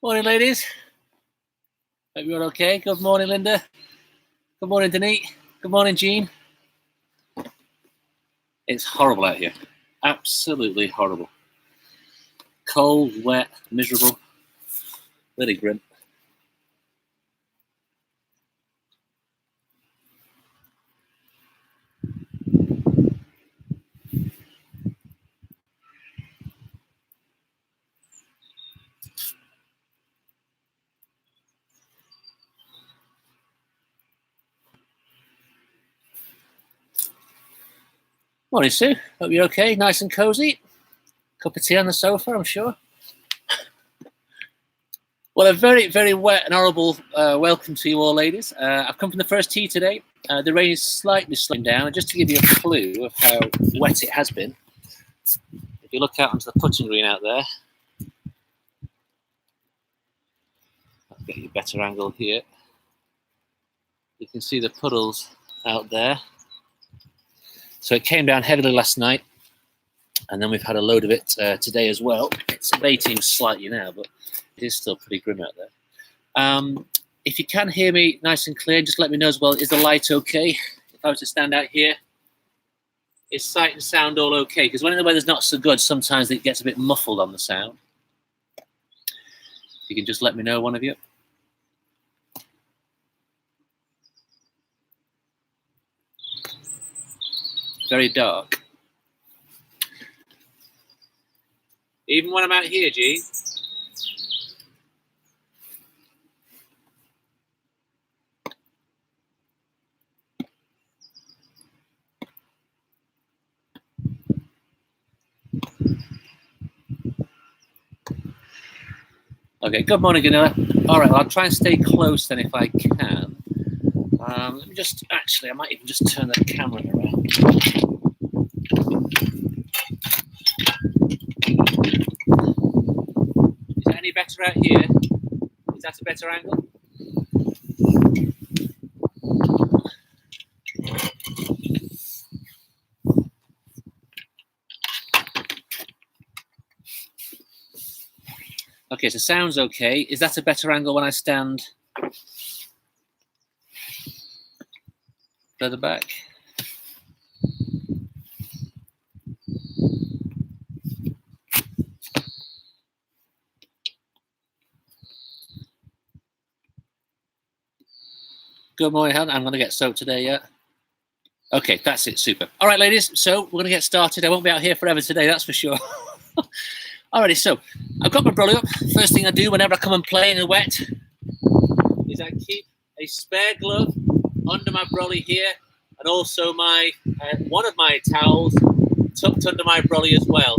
Morning, ladies. Hope you're okay. Good morning, Linda. Good morning, Denise. Good morning, Jean. It's horrible out here. Absolutely horrible. Cold, wet, miserable. Really grim. Morning, Sue. Hope you're okay. Nice and cozy. Cup of tea on the sofa, I'm sure. Well, a very, very wet and horrible welcome to you all, ladies. I've come from the first tee today. The rain is slightly slowing down. And just to give you a clue of how wet it has been, if you look out onto the putting green out there, I'll get you a better angle here. You can see the puddles out there. So it came down heavily last night, and then we've had a load of it today as well. It's abating slightly now, but it is still pretty grim out there. If you can hear me nice and clear, just let me know as well. Is the light okay? If I was to stand out here, is sight and sound all okay? Because when the weather's not so good, sometimes it gets a bit muffled on the sound. You can just let me know, one of you. Very dark. Even when I'm out here, G. Okay, good morning, Ganilla. All right, well, I'll try and stay close then if I can. Let me just, actually, I might even just turn the camera around. Is that any better out here? Is that a better angle? Okay, so sound's okay. Is that a better angle when I stand further back? Good morning, Helen. I'm going to get soaked today, yeah? Okay, that's it. Super. All right, ladies. So we're going to get started. I won't be out here forever today, that's for sure. Alrighty, so I've got my brolly up. First thing I do whenever I come and play in the wet is I keep a spare glove under my brolly here, and also my one of my towels tucked under my brolly as well.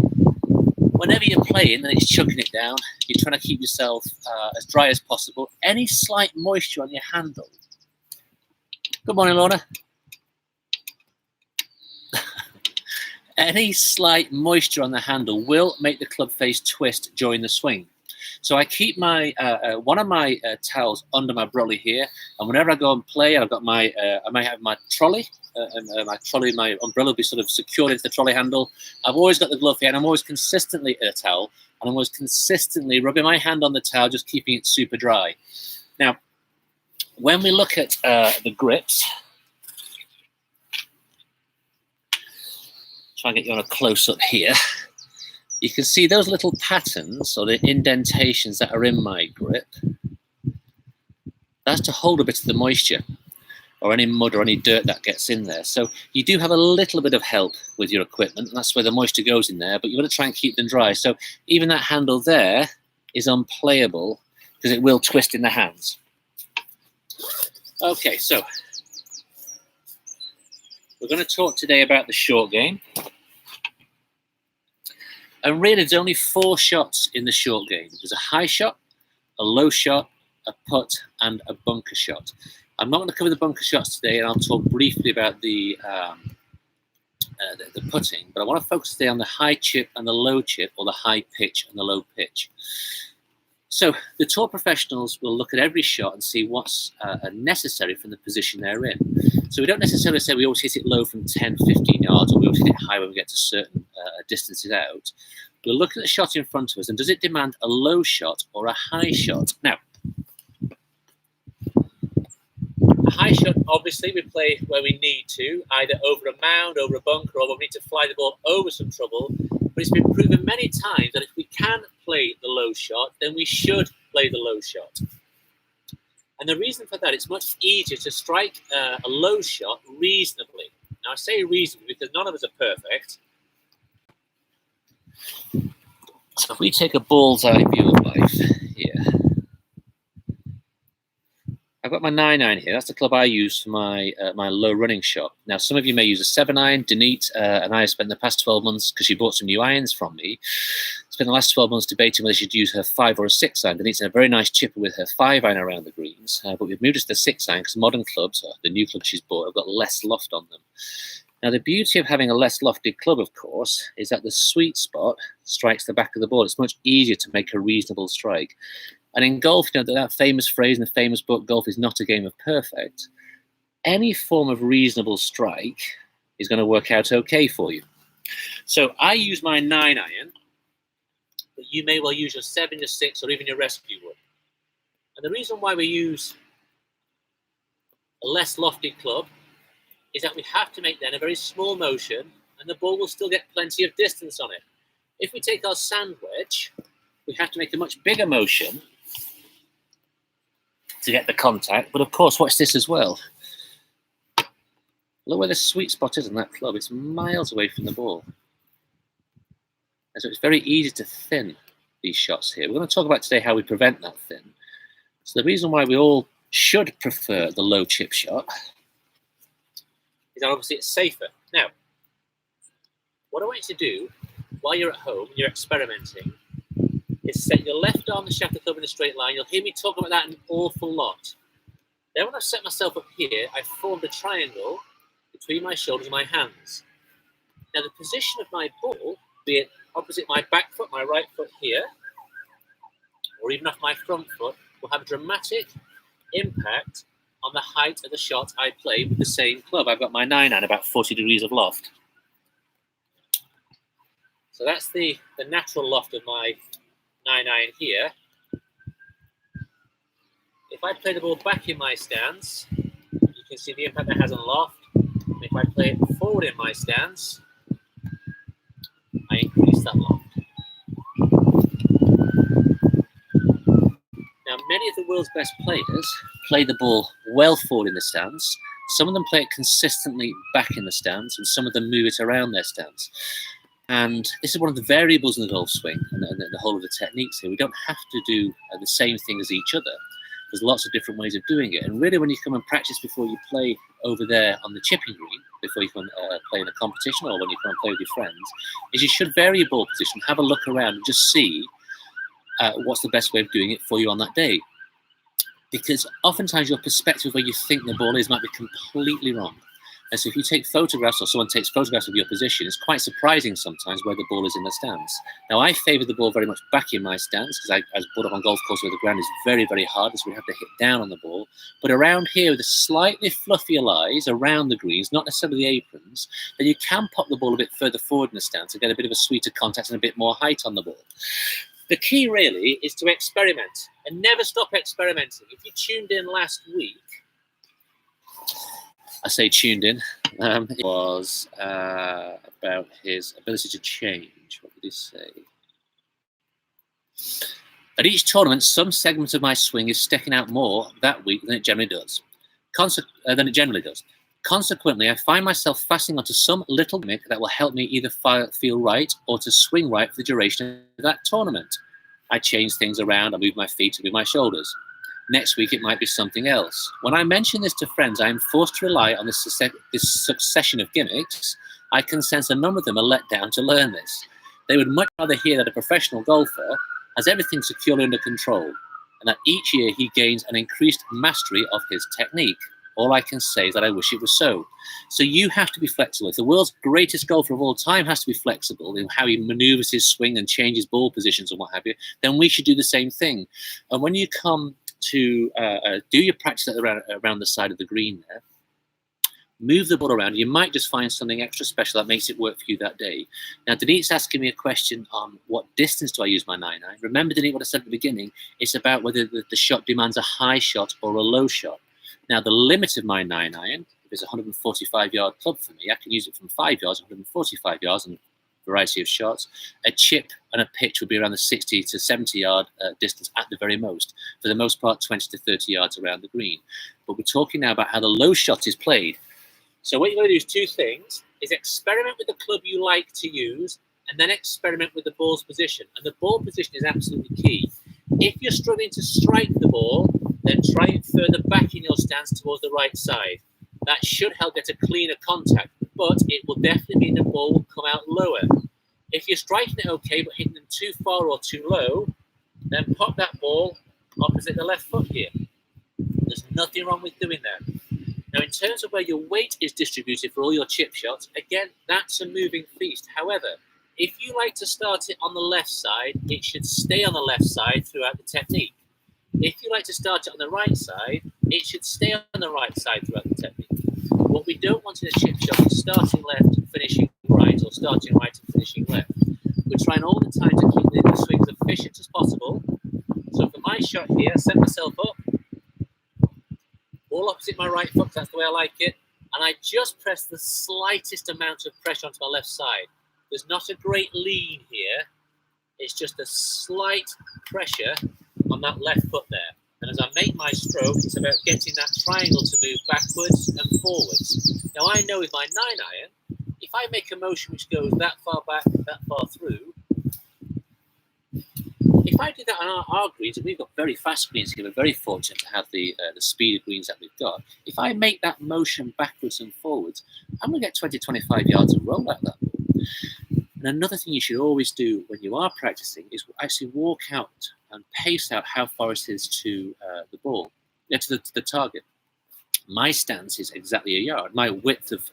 Whenever you're playing and it's chucking it down, you're trying to keep yourself as dry as possible. Any slight moisture on your handle. Good morning, Lorna. Any slight moisture on the handle will make the club face twist during the swing. So I keep my one of my towels under my brolly here, and whenever I go and play, I've got my I might have my trolley, my umbrella will be sort of secured into the trolley handle. I've always got the glove here, and I'm always consistently a towel, and I'm always consistently rubbing my hand on the towel, just keeping it super dry. Now, when we look at the grips, try and get you on a close-up here. You can see those little patterns or the indentations that are in my grip. That's to hold a bit of the moisture or any mud or any dirt that gets in there. So you do have a little bit of help with your equipment, and that's where the moisture goes in there, but you've got to try and keep them dry. So even that handle there is unplayable because it will twist in the hands. Okay, so we're going to talk today about the short game. And really, there's only 4 shots in the short game. There's a high shot, a low shot, a putt, and a bunker shot. I'm not going to cover the bunker shots today, and I'll talk briefly about the putting, but I want to focus today on the high chip and the low chip, or the high pitch and the low pitch. So the tour professionals will look at every shot and see what's necessary from the position they're in. So we don't necessarily say we always hit it low from 10, 15 yards, or we always hit it high when we get to certain distances out. we'll look at the shot in front of us, and does it demand a low shot or a high shot? Now, a high shot, obviously, we play where we need to, either over a mound, over a bunker, or we need to fly the ball over some trouble. But it's been proven many times that if we can play the low shot, then we should play the low shot. And the reason for that, it's much easier to strike a low shot reasonably. Now, I say reasonably because none of us are perfect. So if we take a bull's eye view of life here, I've got my 9-iron here. That's the club I use for my my low running shot. Now, some of you may use a 7-iron. Denise and I have spent the past 12 months, because she bought some new irons from me, spent the last 12 months debating whether she'd use her 5 or a 6-iron. Denise had a very nice chipper with her 5-iron around the greens, but we've moved to the 6-iron because modern clubs, the new clubs she's bought, have got less loft on them. Now, the beauty of having a less lofted club, of course, is that the sweet spot strikes the back of the ball. It's much easier to make a reasonable strike. And in golf, you know, that famous phrase in the famous book, Golf is Not a Game of Perfect, any form of reasonable strike is going to work out okay for you. So I use my 9-iron, but you may well use your 7, your 6, or even your rescue wood. And the reason why we use a less lofted club is that we have to make then a very small motion, and the ball will still get plenty of distance on it. If we take our sand wedge, we have to make a much bigger motion to get the contact. But of course, watch this as well. Look where the sweet spot is in that club. It's miles away from the ball. And so it's very easy to thin these shots here. We're going to talk about today how we prevent that thin. So the reason why we all should prefer the low chip shot is that obviously it's safer. Now, what I want you to do while you're at home and you're experimenting is set your left arm and shaft the club in a straight line. You'll hear me talk about that an awful lot. Then when I've set myself up here, I've formed a triangle between my shoulders and my hands. Now the position of my ball, be it opposite my back foot, my right foot here, or even off my front foot, will have a dramatic impact on the height of the shot I play with the same club. I've got my 9-iron about 40 degrees of loft. So that's the natural loft of my 9-iron here. If I play the ball back in my stance, you can see the impact that has on loft. And if I play it forward in my stance, I increase that loft. Now, many of the world's best players play the ball well forward in the stance. Some of them play it consistently back in the stance, and some of them move it around their stance. And this is one of the variables in the golf swing and the whole of the techniques here. We don't have to do the same thing as each other. There's lots of different ways of doing it. And really, when you come and practice before you play over there on the chipping green, before you come and play in a competition, or when you come and play with your friends, is you should vary your ball position, have a look around and just see what's the best way of doing it for you on that day. Because oftentimes your perspective where you think the ball is might be completely wrong. And so if you take photographs, or someone takes photographs of your position, it's quite surprising sometimes where the ball is in the stance. Now, I favour the ball very much back in my stance, because I was brought up on golf course where the ground is very, very hard, so we have to hit down on the ball. But around here, with the slightly fluffier lies around the greens, not necessarily the aprons, then you can pop the ball a bit further forward in the stance and get a bit of a sweeter contact and a bit more height on the ball. The key really is to experiment and never stop experimenting. If you tuned in last week, I say tuned in, it was about his ability to change. What did he say? At each tournament, some segment of my swing is sticking out more that week than it generally does. Consequently, I find myself fastening onto some little gimmick that will help me either feel right or to swing right for the duration of that tournament. I change things around, I move my feet, I move my shoulders. Next week, it might be something else. When I mention this to friends, I am forced to rely on this succession of gimmicks. I can sense a number of them are let down to learn this. They would much rather hear that a professional golfer has everything securely under control, and that each year he gains an increased mastery of his technique. All I can say is that I wish it was so. So you have to be flexible. If the world's greatest golfer of all time has to be flexible in how he maneuvers his swing and changes ball positions and what have you, then we should do the same thing. And when you come to do your practice around the side of the green there, move the ball around. You might just find something extra special that makes it work for you that day. Now, Denise asking me a question on what distance do I use my 9-iron. Remember, Denise, what I said at the beginning? It's about whether the shot demands a high shot or a low shot. Now, the limit of my 9-iron, if it's a 145-yard club for me, I can use it from 5 yards, 145 yards, and a variety of shots. A chip and a pitch would be around the 60 to 70-yard distance at the very most. For the most part, 20 to 30 yards around the green. But we're talking now about how the low shot is played. So what you're going to do is two things, is experiment with the club you like to use, and then experiment with the ball's position. And the ball position is absolutely key. If you're struggling to strike the ball, then try it further back in your stance towards the right side. That should help get a cleaner contact, but it will definitely mean the ball will come out lower. If you're striking it okay, but hitting them too far or too low, then pop that ball opposite the left foot here. There's nothing wrong with doing that. Now, in terms of where your weight is distributed for all your chip shots, again, that's a moving feast. However, if you like to start it on the left side, it should stay on the left side throughout the technique. If you like to start it on the right side, it should stay on the right side throughout the technique. What we don't want in a chip shot is starting left and finishing right, or starting right and finishing left. We're trying all the time to keep the swings as efficient as possible. So for my shot here, set myself up, ball opposite my right foot, that's the way I like it, and I just press the slightest amount of pressure onto my left side. There's not a great lean here, it's just a slight pressure on that left foot there. And as I make my stroke, it's about getting that triangle to move backwards and forwards. Now I know with my 9-iron, if I make a motion which goes that far back, that far through, if I do that on our greens, and we've got very fast greens here, we're very fortunate to have the speed of greens that we've got. If I make that motion backwards and forwards, I'm going to get 20, 25 yards of roll out of that ball. And another thing you should always do when you are practicing is actually walk out and pace out how far it is to the ball, to the target. My stance is exactly a yard. My width of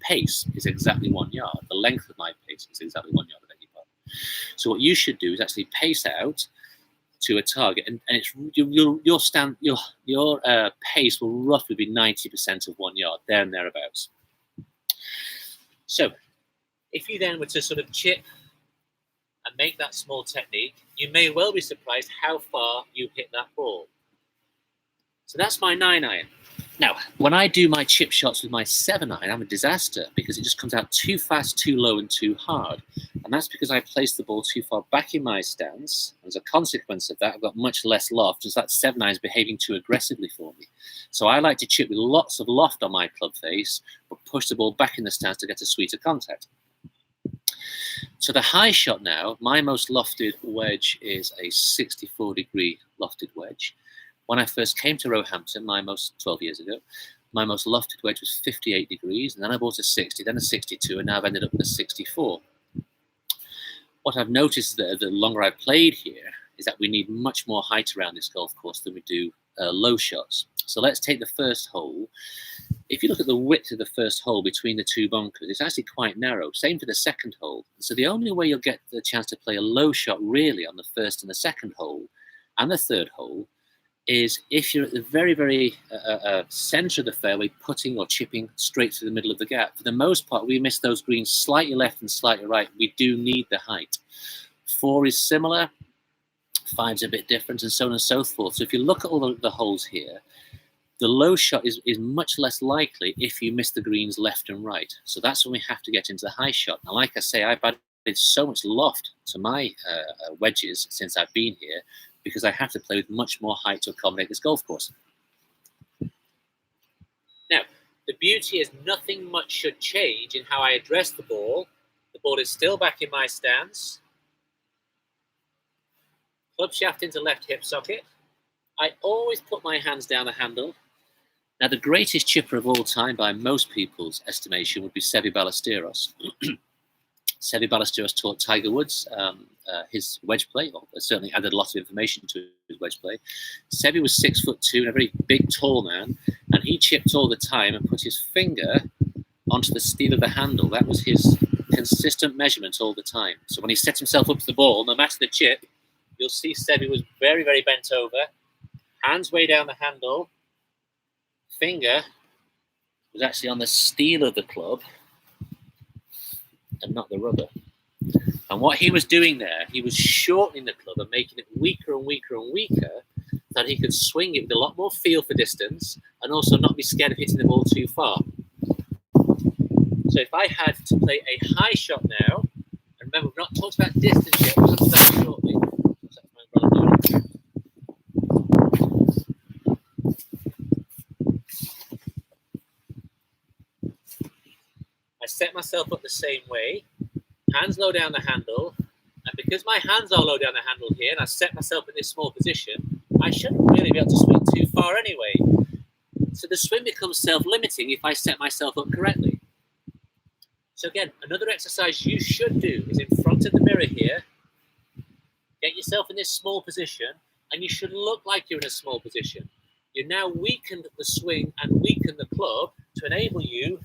pace is exactly 1 yard. The length of my pace is exactly 1 yard. So what you should do is actually pace out to a target, and it's your pace will roughly be 90% of 1 yard, there and thereabouts. So if you then were to sort of chip and make that small technique, you may well be surprised how far you hit that ball. So that's my 9-iron. Now, when I do my chip shots with my 7-iron, I'm a disaster because it just comes out too fast, too low, and too hard. And that's because I placed the ball too far back in my stance. As a consequence of that, I've got much less loft, as that 7-iron is behaving too aggressively for me. So I like to chip with lots of loft on my club face, but push the ball back in the stance to get a sweeter contact. So the high shot now, my most lofted wedge is a 64-degree lofted wedge. When I first came to Roehampton, 12 years ago, my most lofted wedge was 58 degrees, and then I bought a 60, then a 62, and now I've ended up with a 64. What I've noticed is that the longer I've played here is that we need much more height around this golf course than we do low shots. So let's take the first hole. If you look at the width of the first hole between the two bunkers, it's actually quite narrow. Same for the second hole. So the only way you'll get the chance to play a low shot really on the first and the second hole and the third hole is if you're at the very, very center of the fairway, putting or chipping straight through the middle of the gap. For the most part, we miss those greens slightly left and slightly right. We do need the height. 4 is similar, 5's a bit different, and so on and so forth. So if you look at all the holes here, the low shot is much less likely if you miss the greens left and right. So that's when we have to get into the high shot. Now, like I say, I've added so much loft to my wedges since I've been here, because I have to play with much more height to accommodate this golf course. Now, the beauty is nothing much should change in how I address the ball. The ball is still back in my stance. Club shaft into left hip socket. I always put my hands down the handle. Now, the greatest chipper of all time by most people's estimation would be Seve Ballesteros. Seve Ballesteros taught Tiger Woods his wedge play, or certainly added a lot of information to his wedge play. Seve was 6'2" and a very big, tall man, and he chipped all the time and put his finger onto the steel of the handle. That was his consistent measurement all the time. So when he set himself up to the ball, no matter the chip, you'll see Seve was very, very bent over, hands way down the handle, finger was actually on the steel of the club and not the rubber. And what he was doing there, he was shortening the club and making it weaker and weaker and weaker, so that he could swing it with a lot more feel for distance and also not be scared of hitting the ball too far. So if I had to play a high shot now, and remember, we've not talked about distance yet, we'll come to that shortly. I set myself up the same way, hands low down the handle, and because my hands are low down the handle here, and I set myself in this small position, I shouldn't really be able to swing too far anyway. So the swing becomes self-limiting if I set myself up correctly. So again, another exercise you should do is in front of the mirror here, get yourself in this small position, and you should look like you're in a small position. You've now weakened the swing and weakened the club to enable you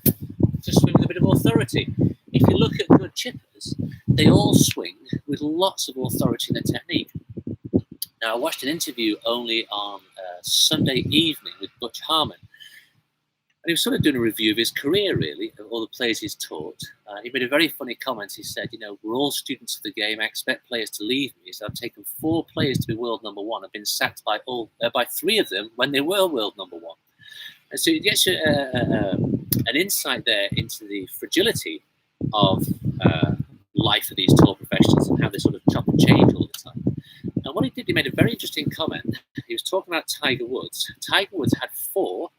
to swing with a bit of authority. If you look at good chippers, they all swing with lots of authority in their technique. Now, I watched an interview only on Sunday evening with Butch Harmon, and he was sort of doing a review of his career, really, of all the players he's taught. He made a very funny comment. He said, you know, we're all students of the game. I expect players to leave me. So I've taken 4 players to be world number 1. I've been sacked by 3 of them when they were world number 1. And so you get an insight there into the fragility of life for these tour professionals and how they sort of chop and change all the time. And what he did, he made a very interesting comment. He was talking about Tiger Woods. Tiger Woods had 4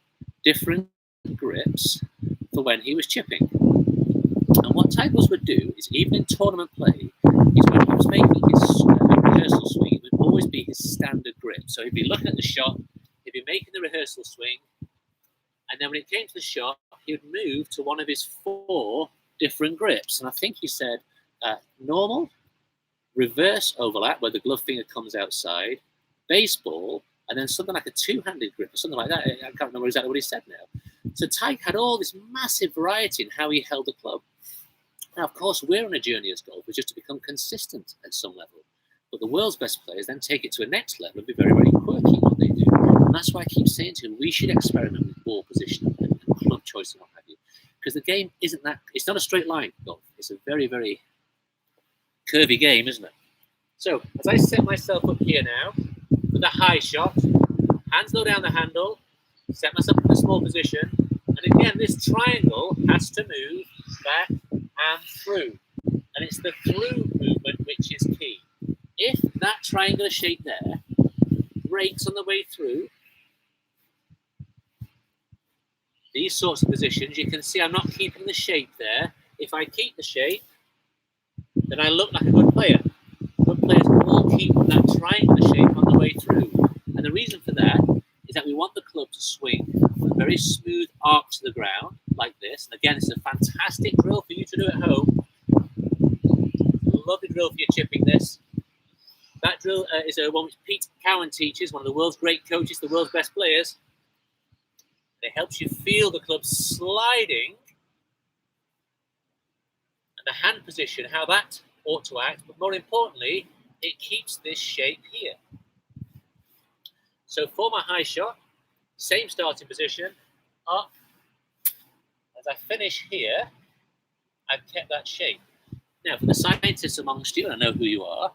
different grips for when he was chipping. And what Tiger Woods would do is, even in tournament play, is when he was making his rehearsal swing, it would always be his standard grip. So he'd be looking at the shot, he'd be making the rehearsal swing, and then when it came to the shot, he would move to one of his 4 different grips. And I think he said normal, reverse overlap, where the glove finger comes outside, baseball, and then something like a 2-handed grip or something like that. I can't remember exactly what he said now. So Tyke had all this massive variety in how he held the club. Now, of course, we're on a journey as golfers just to become consistent at some level. But the world's best players then take it to a next level and be very, very quirky in what they do. And that's why I keep saying to him, we should experiment with ball position and club choice and what have you. Because the game isn't that, it's not a straight line, golf. It's a very, very curvy game, isn't it? So, as I set myself up here now, with a high shot, hands low down the handle, set myself in a small position, and again, this triangle has to move back and through. And it's the through movement which is key. If that triangular shape there breaks on the way through, these sorts of positions, you can see I'm not keeping the shape there. If I keep the shape, then I look like a good player. Good players all keep that triangular shape on the way through. And the reason for that is that we want the club to swing with a very smooth arc to the ground, like this. And again, it's a fantastic drill for you to do at home. Lovely drill for you chipping this. That drill is one which Pete Cowan teaches, one of the world's great coaches, the world's best players. It helps you feel the club sliding and the hand position, how that ought to act. But more importantly, it keeps this shape here. So for my high shot, same starting position, up. As I finish here, I've kept that shape. Now, for the scientists amongst you, and I know who you are,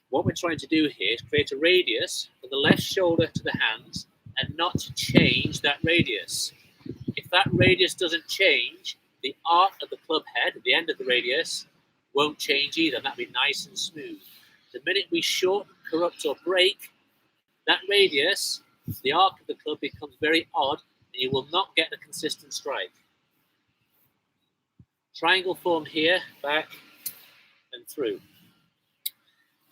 what we're trying to do here is create a radius from the left shoulder to the hands and not change that radius. If that radius doesn't change, the arc of the club head at the end of the radius won't change either. That'll be nice and smooth. The minute we shorten, corrupt, or break that radius, the arc of the club becomes very odd and you will not get a consistent strike. Triangle form here, back and through.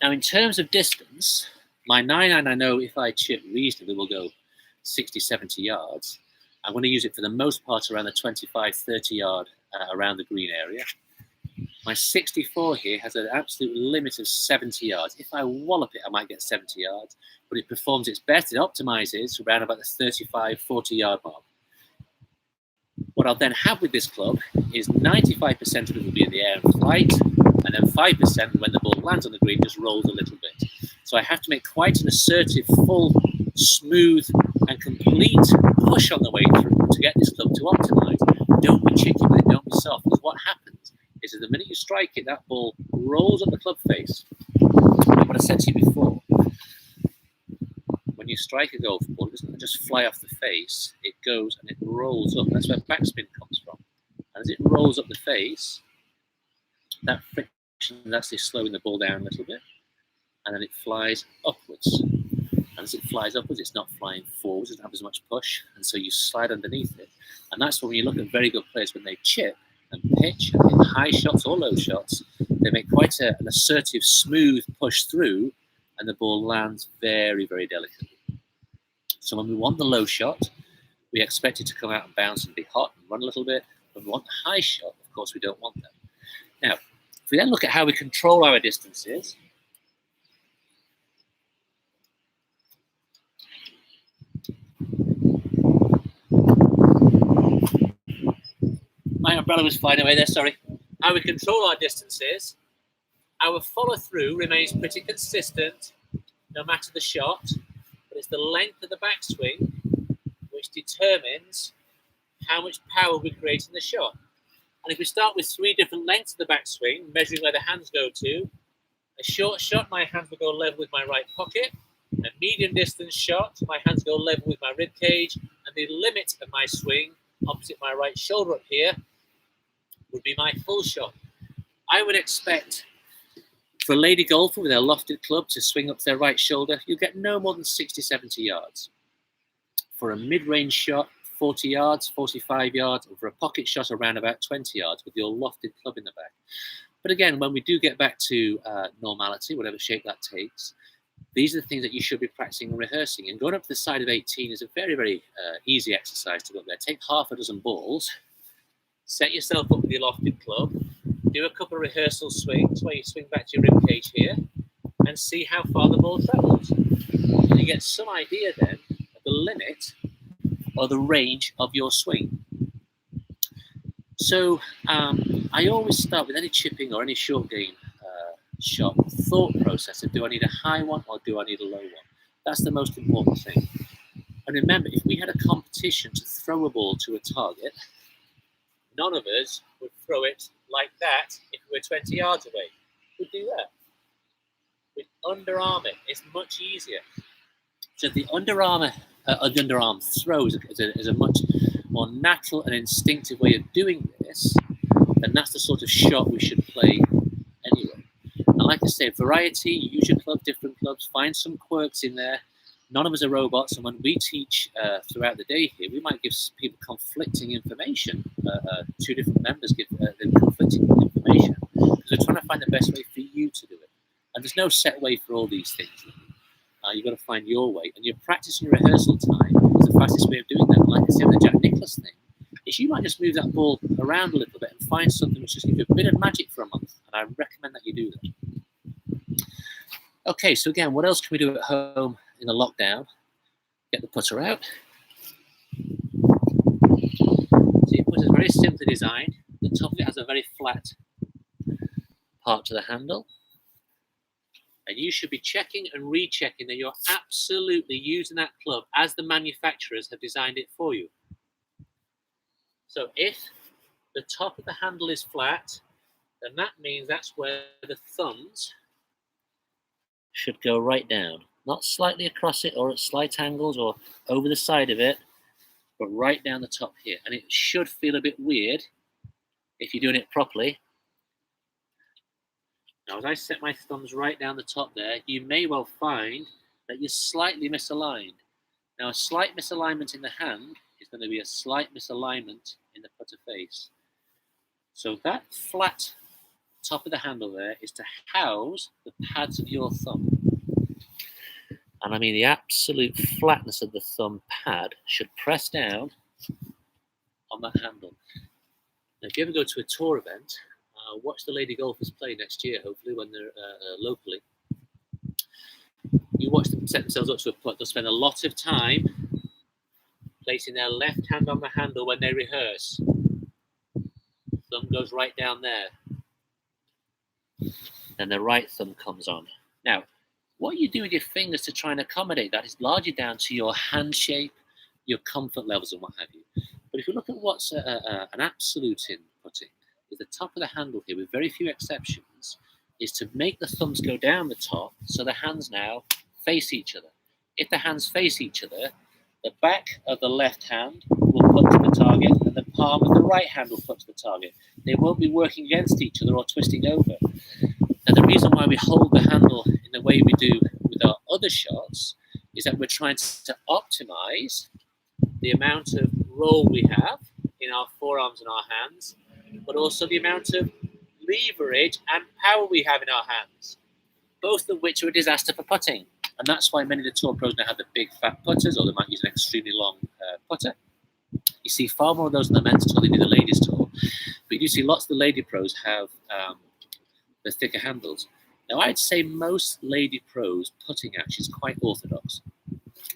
Now, in terms of distance, my 9-iron, I know if I chip reasonably will go 60, 70 yards. I'm going to use it for the most part around the 25, 30 yard around the green area. My 64 here has an absolute limit of 70 yards. If I wallop it, I might get 70 yards, but it performs its best. It optimizes around about the 35, 40 yard mark. What I'll then have with this club is 95% of it will be in the air and flight, and then 5% when the ball lands on the green just rolls a little bit. So I have to make quite an assertive, full, smooth and complete push on the way through to get this club to optimize. Don't be chicken with it, don't be soft, because what happens is that the minute you strike it, that ball rolls up the club face. What I said to you before, when you strike a golf ball, it doesn't just fly off the face, it goes and it rolls up. That's where backspin comes from. And as it rolls up the face, that friction is actually slowing the ball down a little bit, and then it flies upwards. And as it flies upwards, it's not flying forwards, it doesn't have as much push, and so you slide underneath it. And that's when you look at very good players, when they chip and pitch and hit high shots or low shots, they make quite an assertive, smooth push through, and the ball lands very, very delicately. So when we want the low shot, we expect it to come out and bounce and be hot and run a little bit. When we want the high shot, of course, we don't want that. Now, if we then look at how we control our distances, my umbrella was flying away there, sorry. How we control our distances, our follow through remains pretty consistent no matter the shot, but it's the length of the backswing which determines how much power we create in the shot. And if we start with 3 different lengths of the backswing, measuring where the hands go to, a short shot, my hands will go level with my right pocket. A medium distance shot, my hands go level with my rib cage. And the limit of my swing, opposite my right shoulder up here, would be my full shot. I would expect for a lady golfer with a lofted club to swing up their right shoulder, you'll get no more than 60, 70 yards. For a mid-range shot, 40 yards, 45 yards, and for a pocket shot around about 20 yards with your lofted club in the back. But again, when we do get back to normality, whatever shape that takes, these are the things that you should be practicing and rehearsing. And going up to the side of 18 is a very, very easy exercise to go up there. Take half a dozen balls, set yourself up with your lofted club, do a couple of rehearsal swings where you swing back to your rib cage here, and see how far the ball travels. And you get some idea then of the limit or the range of your swing. So I always start with any chipping or any short game shot thought process of, do I need a high one or do I need a low one? That's the most important thing. And remember, if we had a competition to throw a ball to a target, none of us would throw it like that if we were 20 yards away. We'd do that. We'd underarm it. It's much easier. So the underarm throw is a much more natural and instinctive way of doing this, and that's the sort of shot we should play anyway. And like I say, variety, use your club, different clubs, find some quirks in there. None of us are robots, and when we teach throughout the day here, we might give people conflicting information. 2 different members give them conflicting information, because we're trying to find the best way for you to do it. And there's no set way for all these things. You've got to find your way, and your practice and rehearsal time is the fastest way of doing that. Like I said with the Jack Nicklaus thing, is you might just move that ball around a little bit and find something which just gives you a bit of magic for a month, and I recommend that you do that. Okay, so again, what else can we do at home in the lockdown? Get the putter out. So your putter is very simply designed. The top of it has a very flat part to the handle. And you should be checking and rechecking that you're absolutely using that club as the manufacturers have designed it for you. So if the top of the handle is flat, then that means that's where the thumbs should go right down. Not slightly across it or at slight angles or over the side of it, but right down the top here. And it should feel a bit weird if you're doing it properly. Now, as I set my thumbs right down the top there, you may well find that you're slightly misaligned. Now, a slight misalignment in the hand is going to be a slight misalignment in the putter face. So that flat top of the handle there is to house the pads of your thumb. And I mean the absolute flatness of the thumb pad should press down on that handle. Now, if you ever go to a tour event, watch the lady golfers play next year, hopefully, when they're locally. You watch them set themselves up to a putt. They'll spend a lot of time placing their left hand on the handle when they rehearse. Thumb goes right down there. Then the right thumb comes on. Now, What you do with your fingers to try and accommodate that is largely down to your hand shape, your comfort levels, and what have you. But if you look at what's an absolute in putting, is the top of the handle here, with very few exceptions, is to make the thumbs go down the top so the hands now face each other. If the hands face each other, the back of the left hand will put to the target and the palm of the right hand will put to the target. They won't be working against each other or twisting over. And the reason why we hold the handle in the way we do with our other shots is that we're trying to optimize the amount of roll we have in our forearms and our hands, but also the amount of leverage and power we have in our hands, both of which are a disaster for putting. And that's why many of the tour pros now have the big fat putters, or they might use an extremely long putter. You see far more of those in the men's tour than you do the ladies tour, but you see lots of the lady pros have the thicker handles. Now, I'd say most lady pros putting action is quite orthodox.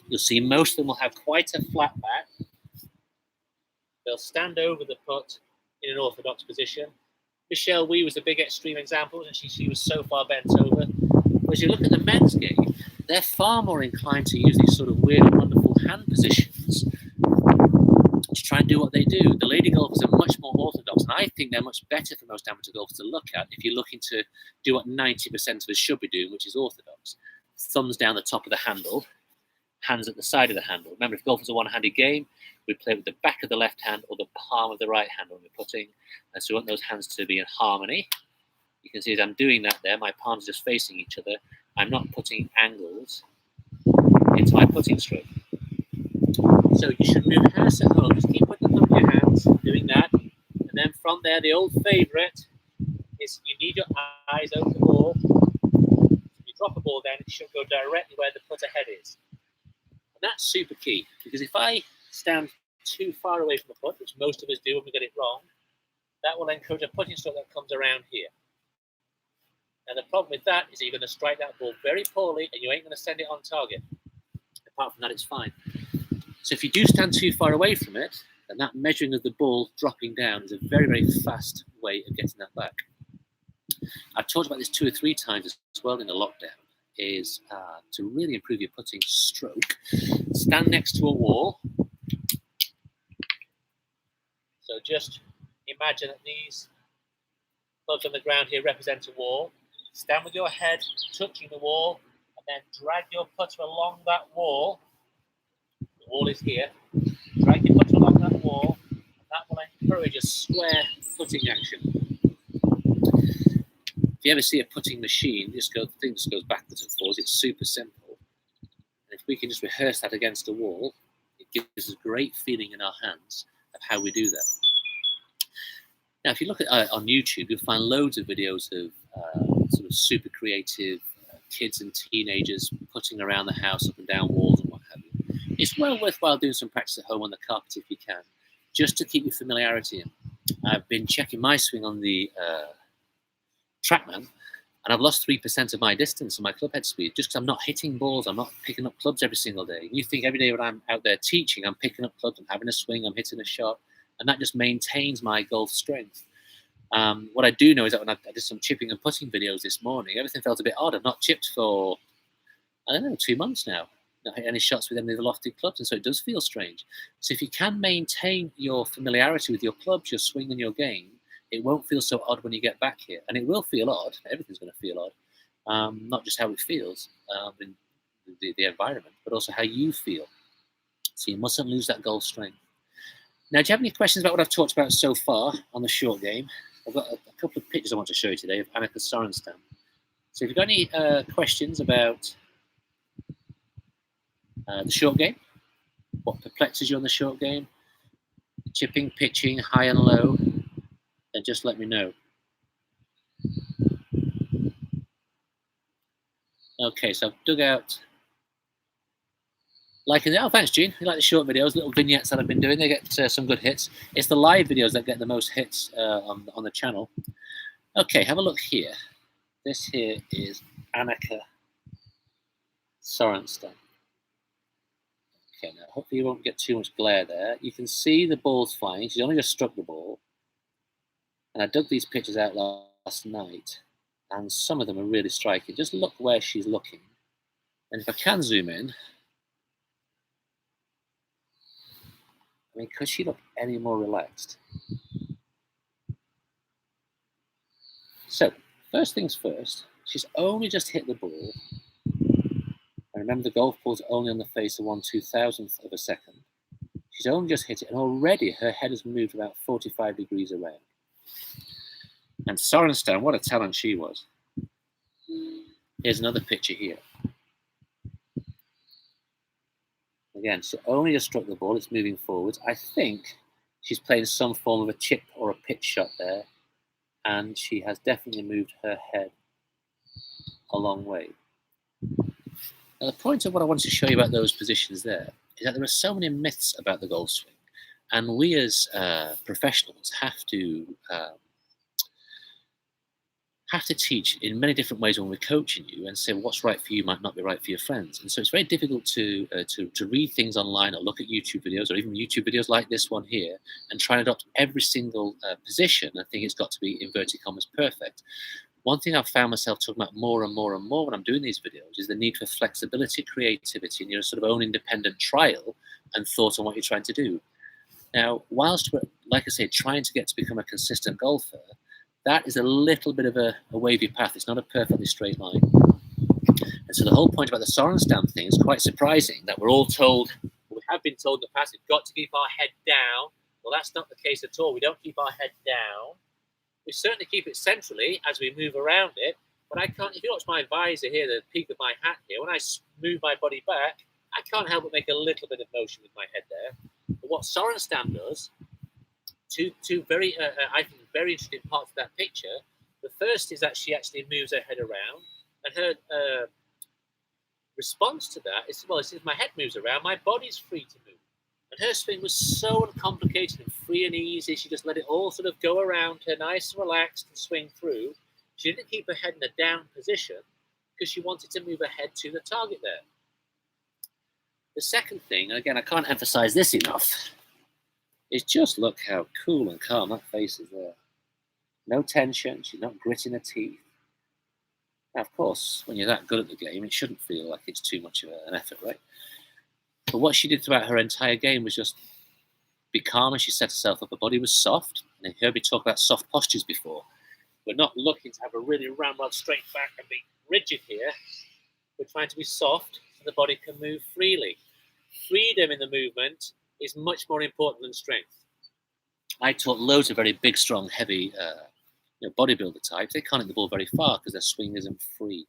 You'll see most of them will have quite a flat back. They'll stand over the putt in an orthodox position. Michelle Wee was a big extreme example, and she was so far bent over. Whereas you look at the men's game, they're far more inclined to use these sort of weird and wonderful hand positions to try and do what they do. The lady golfers are much more orthodox, and I think they're much better for most amateur golfers to look at if you're looking to do what 90% of us should be doing, which is orthodox. Thumbs down the top of the handle, hands at the side of the handle. Remember, if golf is a one-handed game, we play with the back of the left hand or the palm of the right hand when we're putting, and so we want those hands to be in harmony. You can see as I'm doing that there, my palms are just facing each other. I'm not putting angles into my putting stroke. So you should rehearse at home. Just keep putting them in your hands, doing that. And then from there, the old favourite is you need your eyes over the ball. If you drop a ball down, it should go directly where the putter head is. And that's super key, because if I stand too far away from the putt, which most of us do when we get it wrong, that will encourage a putting stroke that comes around here. And the problem with that is that you're going to strike that ball very poorly and you ain't going to send it on target. Apart from that, it's fine. So if you do stand too far away from it, then that measuring of the ball dropping down is a very, very fast way of getting that back. I've talked about this 2 or 3 times as well in the lockdown, is to really improve your putting stroke. Stand next to a wall. So just imagine that these clubs on the ground here represent a wall. Stand with your head touching the wall, and then drag your putter along that wall. The wall is here. Drag your putter along that wall, and that will encourage a square putting action. If you ever see a putting machine, the thing just goes backwards and forwards. It's super simple. And if we can just rehearse that against a wall, it gives us a great feeling in our hands of how we do that. Now, if you look at on YouTube, you'll find loads of videos of sort of super creative kids and teenagers putting around the house, up and down walls and what have you. It's well worthwhile doing some practice at home on the carpet if you can, just to keep your familiarity in. I've been checking my swing on the TrackMan, and I've lost 3% of my distance and my club head speed just because I'm not hitting balls. I'm not picking up clubs every single day. You think every day when I'm out there teaching, I'm picking up clubs, I'm having a swing, I'm hitting a shot, and that just maintains my golf strength. What I do know is that when I did some chipping and putting videos this morning, everything felt a bit odd. I've not chipped for, 2 months now. Not hit any shots with any of the lofted clubs, and so it does feel strange. So if you can maintain your familiarity with your clubs, your swing and your game, it won't feel so odd when you get back here. And it will feel odd. Everything's going to feel odd. Not just how it feels in the environment, but also how you feel. So you mustn't lose that golf strength. Now, do you have any questions about what I've talked about so far on the short game? I've got a couple of pictures I want to show you today of Annika Sorenstam. So if you've got any questions about the short game, what perplexes you on the short game, chipping, pitching, high and low, then just let me know. Okay, so I've dug out. Oh, thanks, Gene. You like the short videos, little vignettes that I've been doing. They get some good hits. It's the live videos that get the most hits on the channel. Okay, have a look here. This here is Annika Sorenstam. Okay, now hopefully you won't get too much glare there. You can see the ball's flying. She's only just struck the ball. And I dug these pictures out last night, and some of them are really striking. Just look where she's looking. And if I can zoom in, I mean, could she look any more relaxed? So, first things first, she's only just hit the ball. And remember, the golf ball's only on the face of 1/2000th of a second. She's only just hit it, and already her head has moved about 45 degrees around. And Sorenstam, what a talent she was. Here's another picture here. Again, she only just struck the ball, it's moving forwards. I think she's playing some form of a chip or a pitch shot there, and she has definitely moved her head a long way. Now, the point of what I wanted to show you about those positions there is that there are so many myths about the golf swing, and we as professionals have to teach in many different ways when we're coaching you, and say what's right for you might not be right for your friends. And so it's very difficult to read things online or look at YouTube videos, or even YouTube videos like this one here, and try and adopt every single position and think it's got to be, inverted commas, perfect. One thing I've found myself talking about more and more and more when I'm doing these videos is the need for flexibility, creativity, and your sort of own independent trial and thought on what you're trying to do. Now, whilst we're, like I say, trying to get to become a consistent golfer, that is a little bit of a wavy path. It's not a perfectly straight line. And so the whole point about the Sorenstam thing is quite surprising, that we're all told, we have been told in the past, we've got to keep our head down. Well, that's not the case at all. We don't keep our head down. We certainly keep it centrally as we move around it, but I can't, if you watch my visor here, the peak of my hat here, when I move my body back, I can't help but make a little bit of motion with my head there. But what Sorenstam does, two very, I think, very interesting parts of that picture. The first is that she actually moves her head around, and her response to that is, well, if my head moves around, my body's free to move. And her swing was so uncomplicated and free and easy. She just let it all sort of go around her, nice and relaxed, and swing through. She didn't keep her head in a down position because she wanted to move her head to the target there. The second thing, and again, I can't emphasize this enough, is just look how cool and calm that face is there. No tension, she's not gritting her teeth. Now, of course, when you're that good at the game, it shouldn't feel like it's too much of an effort, right? But what she did throughout her entire game was just be calm, and she set herself up. Her body was soft, and you heard me talk about soft postures before. We're not looking to have a really ramrod straight back and be rigid here. We're trying to be soft so the body can move freely. Freedom in the movement is much more important than strength. I taught loads of very big, strong, heavy bodybuilder types. They can't hit the ball very far because their swing isn't free.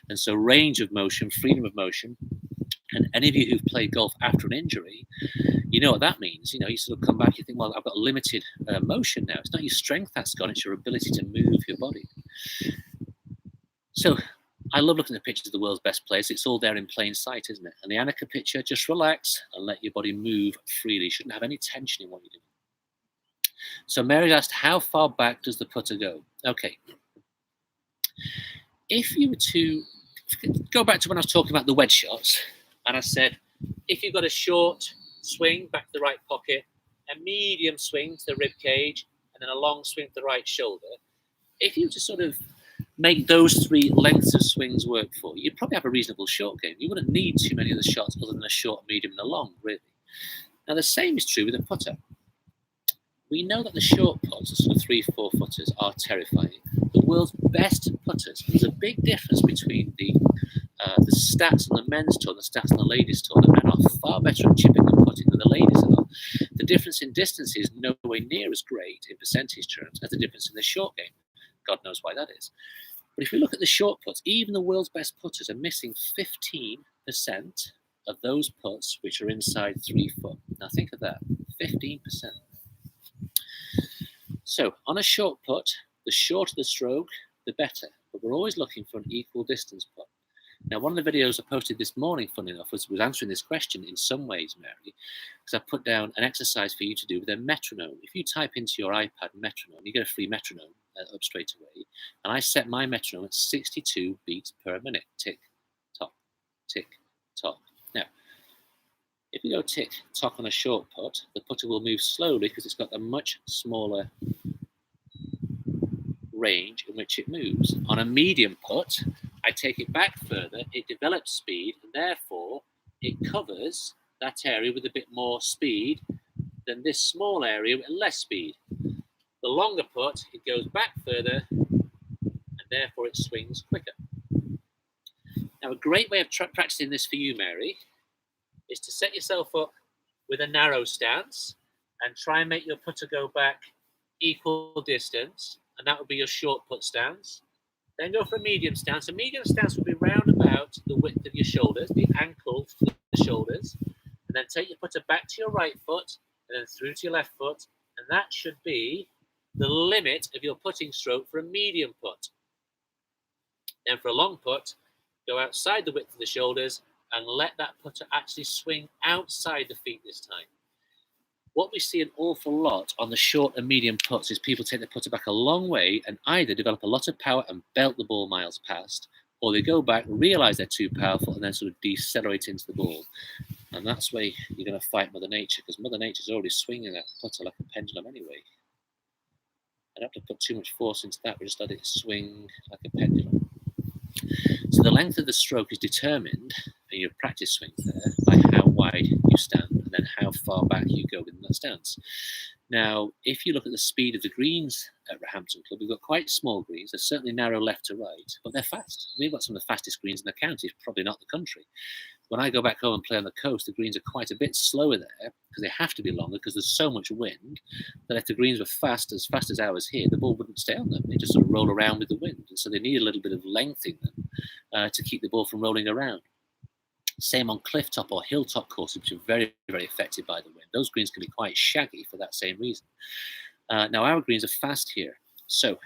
And so range of motion, freedom of motion, and any of you who've played golf after an injury, you know what that means. You know, you sort of come back, you think, well, I've got limited motion now. It's not your strength that's gone, it's your ability to move your body. So I love looking at the pictures of the world's best players. It's all there in plain sight, isn't it? And the Annika picture, just relax and let your body move freely. You shouldn't have any tension in what you're doing. So Mary asked, how far back does the putter go? Okay. If you were to go back to when I was talking about the wedge shots, and I said, if you've got a short swing back to the right pocket, a medium swing to the rib cage, and then a long swing to the right shoulder, if you were to sort of make those three lengths of swings work for you, you'd probably have a reasonable short game. You wouldn't need too many of the shots other than a short, medium, and a long, really. Now, the same is true with a putter. We know that the short putts, the sort of 3-4 footers, are terrifying. The world's best putters, there's a big difference between the stats on the men's tour and the stats on the ladies' tour. The men are far better at chipping and putting than the ladies are. The difference in distance is nowhere near as great in percentage terms as the difference in the short game. God knows why that is. But if we look at the short putts, even the world's best putters are missing 15% of those putts which are inside 3 foot. Now think of that, 15%. So on a short putt, the shorter the stroke, the better. But we're always looking for an equal distance putt. Now, one of the videos I posted this morning, funny enough, was answering this question in some ways, Mary, because I put down an exercise for you to do with a metronome. If you type into your iPad metronome, you get a free metronome up straight away. And I set my metronome at 62 beats per minute. Tick, tock, tick, tock. Now, if you go tick, tock on a short putt, the putter will move slowly because it's got a much smaller range in which it moves. On a medium putt, I take it back further, it develops speed, and therefore it covers that area with a bit more speed than this small area with less speed. The longer putt, it goes back further, and therefore it swings quicker. Now, a great way of practicing this for you, Mary, is to set yourself up with a narrow stance and try and make your putter go back equal distance, and that would be your short put stance. Then go for a medium stance. A medium stance would be round about the width of your shoulders, the ankle to the shoulders, and then take your putter back to your right foot and then through to your left foot, and that should be the limit of your putting stroke for a medium putt. Then for a long putt, go outside the width of the shoulders and let that putter actually swing outside the feet this time. What we see an awful lot on the short and medium putts is people take the putter back a long way and either develop a lot of power and belt the ball miles past, or they go back, realize they're too powerful, and then sort of decelerate into the ball. And that's where you're going to fight Mother Nature, because Mother Nature's already swinging that putter like a pendulum anyway. I don't have to put too much force into that, we just let it swing like a pendulum. So the length of the stroke is determined in your practice swings there by how wide you stand and then how far back you go within that stance. Now, if you look at the speed of the greens at Roehampton Club, we've got quite small greens. They're certainly narrow left to right, but they're fast. We've got some of the fastest greens in the county, probably not the country. When I go back home and play on the coast, the greens are quite a bit slower there because they have to be longer because there's so much wind that if the greens were fast as ours here, the ball wouldn't stay on them. They just sort of roll around with the wind. And so they need a little bit of length in them to keep the ball from rolling around. Same on clifftop or hilltop courses, which are very, very affected by the wind. Those greens can be quite shaggy for that same reason. Now, our greens are fast here. So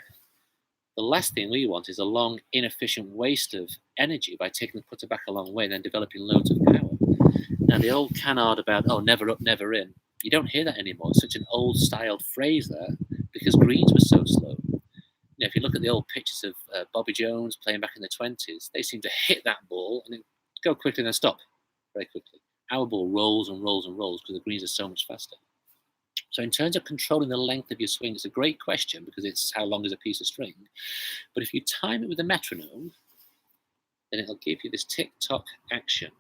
the last thing we want is a long, inefficient waste of energy by taking the putter back a long way and then developing loads of power. Now, the old canard about, oh, never up, never in, you don't hear that anymore. It's such an old-styled phrase there because greens were so slow. You know, if you look at the old pictures of Bobby Jones playing back in the 20s, they seem to hit that ball and then go quickly and then stop very quickly. Our ball rolls and rolls and rolls because the greens are so much faster. So in terms of controlling the length of your swing, it's a great question because it's how long is a piece of string. But if you time it with a metronome, then it'll give you this tick-tock action.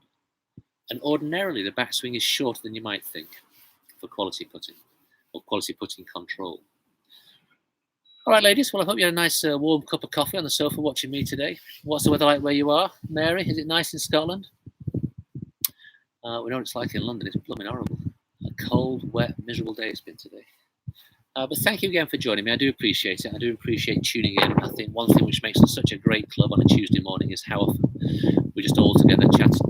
And ordinarily, the backswing is shorter than you might think for quality putting or quality putting control. All right, ladies. Well, I hope you had a nice warm cup of coffee on the sofa watching me today. What's the weather like where you are? Mary, is it nice in Scotland? We know what it's like in London. It's blooming horrible. A cold, wet, miserable day it's been today. But thank you again for joining me. I do appreciate it. I do appreciate tuning in. I think one thing which makes us such a great club on a Tuesday morning is how often we're just all together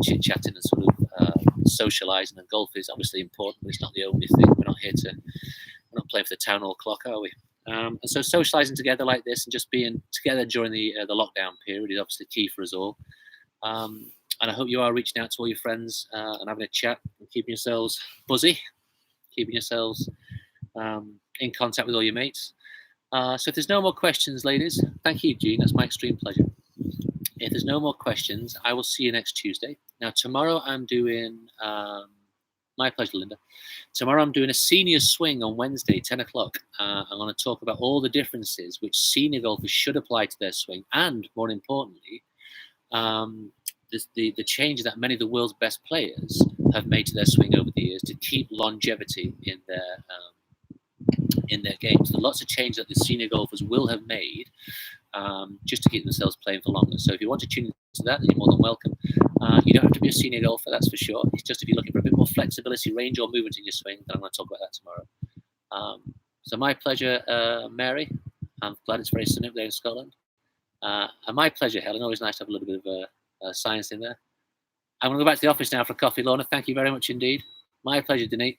chit-chatting and sort of socialising. And golf is obviously important, but it's not the only thing. We're not playing for the town hall clock, are we? And so socialising together like this and just being together during the lockdown period is obviously key for us all. And I hope you are reaching out to all your friends and having a chat and keeping yourselves buzzy, keeping yourselves in contact with all your mates. So if there's no more questions, ladies, thank you, Jean. That's my extreme pleasure. If there's no more questions, I will see you next Tuesday. Now, tomorrow I'm doing... my pleasure, Linda. Tomorrow I'm doing a senior swing on Wednesday, 10 o'clock. I'm going to talk about all the differences which senior golfers should apply to their swing, and more importantly, the change that many of the world's best players have made to their swing over the years to keep longevity in their games. There are lots of changes that the senior golfers will have made just to keep themselves playing for longer. So if you want to tune into that, then you're more than welcome. You don't have to be a senior golfer, that's for sure. It's just if you're looking for a bit more flexibility, range, or movement in your swing, then I'm going to talk about that tomorrow. So my pleasure, Mary. I'm glad it's very sunny up there in Scotland. And my pleasure, Helen. Always nice to have a little bit of science in there. I'm going to go back to the office now for a coffee, Lorna. Thank you very much indeed. My pleasure, Denise.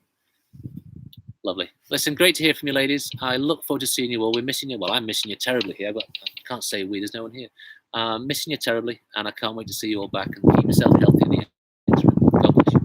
Lovely. Listen, great to hear from you, ladies. I look forward to seeing you all. We're missing you. Well, I'm missing you terribly here, but I can't say we. There's no one here. Missing you terribly, and I can't wait to see you all back and keep yourself healthy in the interim. God bless you.